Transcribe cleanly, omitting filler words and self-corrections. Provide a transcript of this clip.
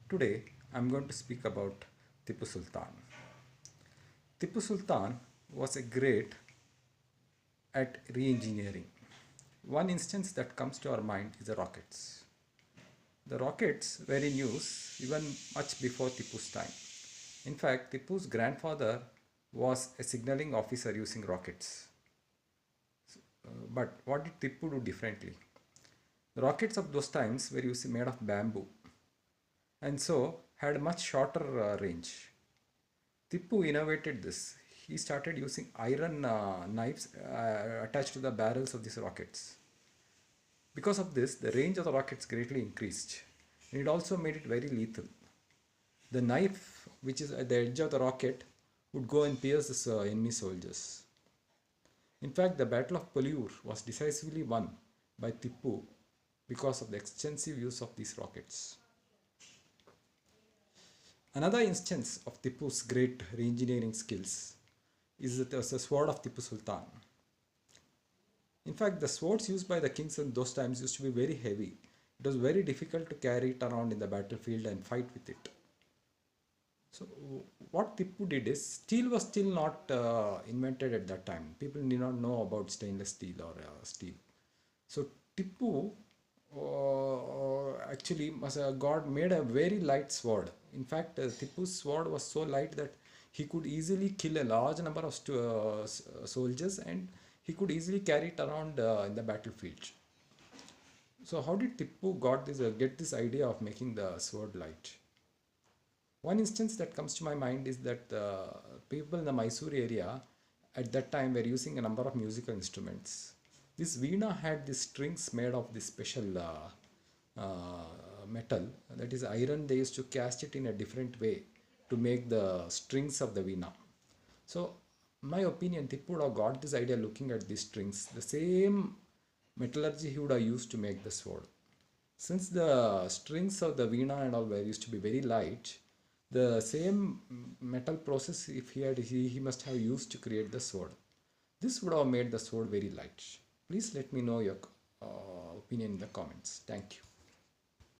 Today I am going to speak about Tipu Sultan. Tipu Sultan was a great at re-engineering. One instance that comes to our mind is the rockets. The rockets were in use even much before Tipu's time. In fact, Tipu's grandfather was a signaling officer using rockets. But what did Tipu do differently? The rockets of those times were used made of bamboo and so had much shorter range. Tippu innovated this. He started using iron knives attached to the barrels of these rockets. Because of this, the range of the rockets greatly increased. And it also made it very lethal. The knife, which is at the edge of the rocket, would go and pierce the enemy soldiers. In fact, the Battle of Polur was decisively won by Tippu because of the extensive use of these rockets. Another instance of Tippu's great reengineering skills is the sword of Tippu Sultan. In fact, the swords used by the kings in those times used to be very heavy. It was very difficult to carry it around in the battlefield and fight with it. So, what Tippu did is, steel was still not invented at that time. People did not know about stainless steel or steel. So, Tippu actually God made a very light sword. In fact, Tippu's sword was so light that he could easily kill a large number of soldiers and he could easily carry it around in the battlefield. So how did Tippu get this idea of making the sword light? One instance that comes to my mind is that people in the Mysore area at that time were using a number of musical instruments. This veena had these strings made of this special metal, that is iron. They used to cast it in a different way to make the strings of the veena. So, my opinion, Tippu would have got this idea looking at these strings. The same metallurgy he would have used to make the sword. Since the strings of the veena and all were used to be very light, the same metal process if he must have used to create the sword. This would have made the sword very light. Please let me know your opinion in the comments. Thank you.